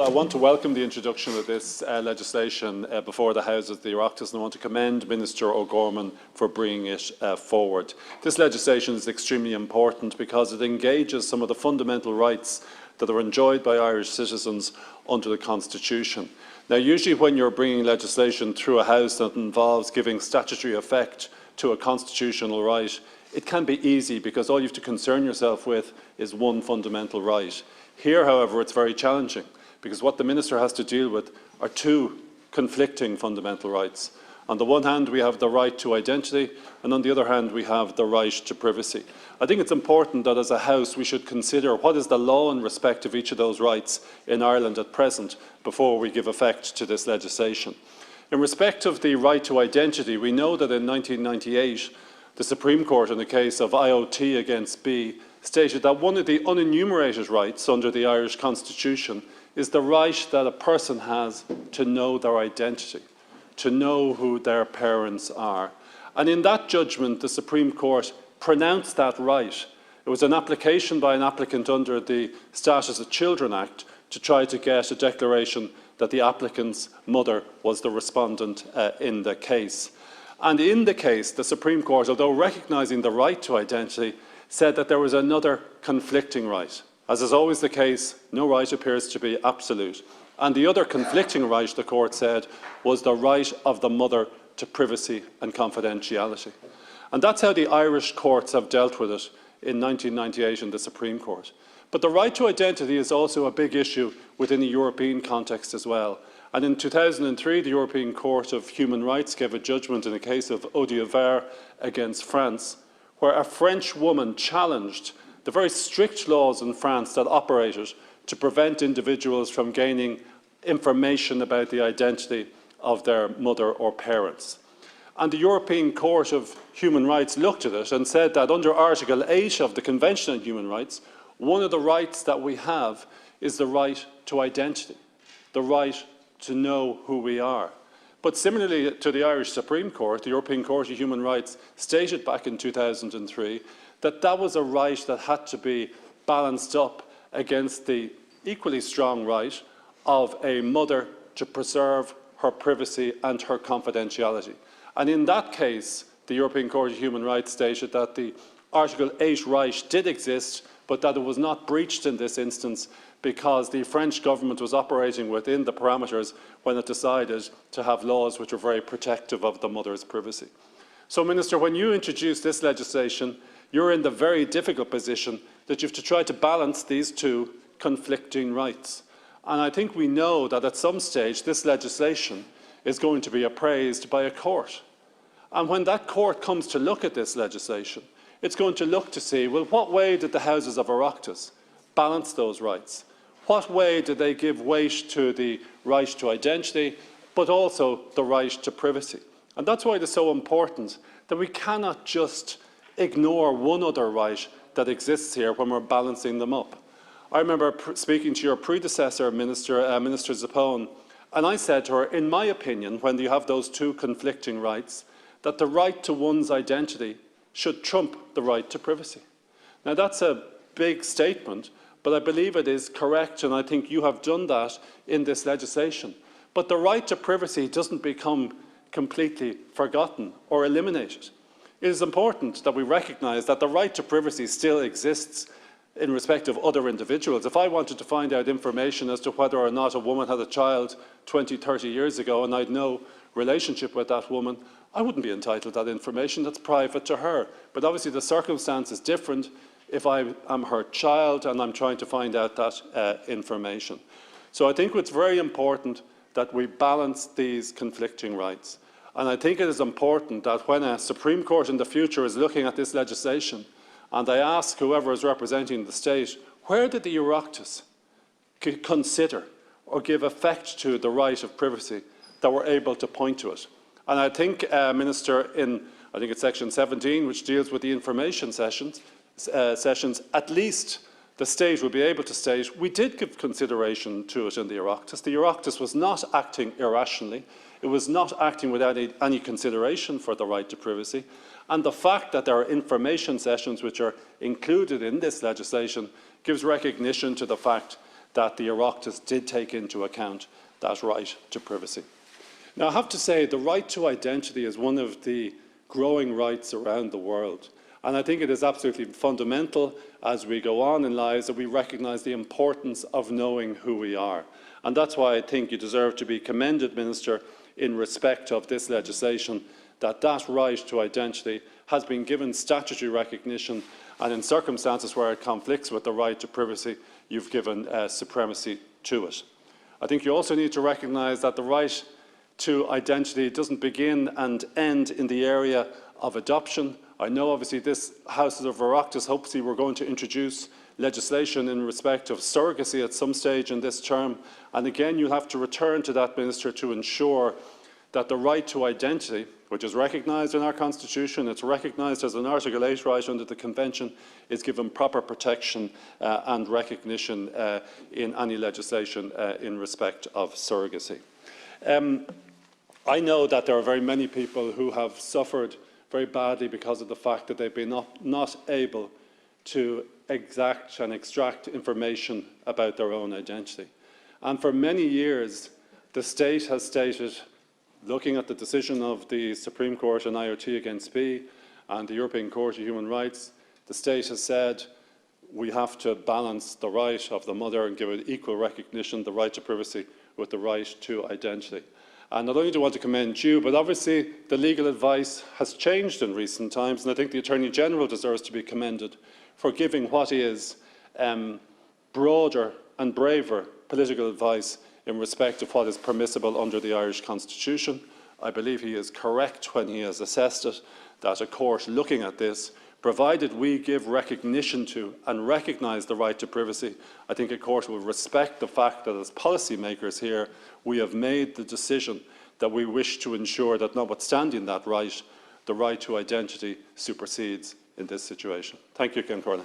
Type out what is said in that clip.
I want to welcome the introduction of this legislation before the House of the Oireachtas, and I want to commend Minister O'Gorman for bringing it forward. This legislation is extremely important because it engages some of the fundamental rights that are enjoyed by Irish citizens under the Constitution. Now, usually when you're bringing legislation through a House that involves giving statutory effect to a constitutional right, it can be easy because all you have to concern yourself with is one fundamental right. Here, however, it's very challenging, because what the Minister has to deal with are two conflicting fundamental rights. On the one hand, we have the right to identity, and on the other hand, we have the right to privacy. I think it's important that as a House we should consider what is the law in respect of each of those rights in Ireland at present before we give effect to this legislation. In respect of the right to identity, we know that in 1998, the Supreme Court, in the case of IOT against B, stated that one of the unenumerated rights under the Irish Constitution is the right that a person has to know their identity, to know who their parents are. And in that judgment, the Supreme Court pronounced that right. It was an application by an applicant under the Status of Children Act to try to get a declaration that the applicant's mother was the respondent in the case. And in the case, the Supreme Court, although recognising the right to identity, said that there was another conflicting right. As is always the case, no right appears to be absolute. And the other conflicting right, the court said, was the right of the mother to privacy and confidentiality. And that's how the Irish courts have dealt with it in 1998 in the Supreme Court. But the right to identity is also a big issue within the European context as well. And in 2003, the European Court of Human Rights gave a judgment in the case of Oireachtas against France, where a French woman challenged the very strict laws in France that operated to prevent individuals from gaining information about the identity of their mother or parents. And the European Court of Human Rights looked at it and said that under Article 8 of the Convention on Human Rights, one of the rights that we have is the right to identity, the right to know who we are. But similarly to the Irish Supreme Court, the European Court of Human Rights stated back in 2003 that that was a right that had to be balanced up against the equally strong right of a mother to preserve her privacy and her confidentiality. And in that case, the European Court of Human Rights stated that the Article 8 right did exist, but that it was not breached in this instance because the French government was operating within the parameters when it decided to have laws which were very protective of the mother's privacy. So, Minister, when you introduce this legislation, you're in the very difficult position that you have to try to balance these two conflicting rights. And I think we know that at some stage this legislation is going to be appraised by a court. And when that court comes to look at this legislation, it's going to look to see, well, what way did the Houses of Oireachtas balance those rights? What way did they give weight to the right to identity, but also the right to privacy? And that's why it is so important that we cannot just ignore one other right that exists here when we're balancing them up. I remember speaking to your predecessor, Minister Zappone, and I said to her, in my opinion, when you have those two conflicting rights, that the right to one's identity should trump the right to privacy. Now, that's a big statement, but I believe it is correct, and I think you have done that in this legislation. But the right to privacy doesn't become completely forgotten or eliminated. It is important that we recognise that the right to privacy still exists in respect of other individuals. If I wanted to find out information as to whether or not a woman had a child 20, 30 years ago and I had no relationship with that woman, I wouldn't be entitled to that information. That's private to her. But obviously the circumstance is different if I am her child and I'm trying to find out that information. So I think it's very important that we balance these conflicting rights. And I think it is important that when a Supreme Court in the future is looking at this legislation and they ask whoever is representing the state, where did the Oireachtas consider or give effect to the right of privacy, that we're able to point to it? And I think, Minister, I think it's section 17, which deals with the information sessions, at least the state will be able to state, we did give consideration to it in the Oireachtas. The Oireachtas was not acting irrationally. It was not acting without any consideration for the right to privacy. And the fact that there are information sessions which are included in this legislation gives recognition to the fact that the Oireachtas did take into account that right to privacy. Now, I have to say, the right to identity is one of the growing rights around the world. And I think it is absolutely fundamental as we go on in lives that we recognise the importance of knowing who we are. And that's why I think you deserve to be commended, Minister, in respect of this legislation, that that right to identity has been given statutory recognition, and in circumstances where it conflicts with the right to privacy, you've given supremacy to it. I think you also need to recognise that the right to identity doesn't begin and end in the area of adoption. I know obviously this House of Oireachtas, hopefully we're going to introduce legislation in respect of surrogacy at some stage in this term, and again you'll have to return to that, Minister, to ensure that the right to identity, which is recognised in our Constitution, it's recognised as an Article 8 right under the Convention, is given proper protection and recognition in any legislation in respect of surrogacy. I know that there are very many people who have suffered very badly because of the fact that they've been not able to exact and extract information about their own identity. And for many years, the state has stated, looking at the decision of the Supreme Court on IoT against B and the European Court of Human Rights, the state has said we have to balance the right of the mother and give it equal recognition, the right to privacy, with the right to identity. And not only do I want to commend you, but obviously the legal advice has changed in recent times, and I think the Attorney-General deserves to be commended for giving what is broader and braver political advice in respect of what is permissible under the Irish Constitution. I believe he is correct when he has assessed it, that a court looking at this, provided we give recognition to and recognise the right to privacy, I think a court will respect the fact that as policymakers here, we have made the decision that we wish to ensure that, notwithstanding that right, the right to identity supersedes in this situation. Thank you, Ken Corna.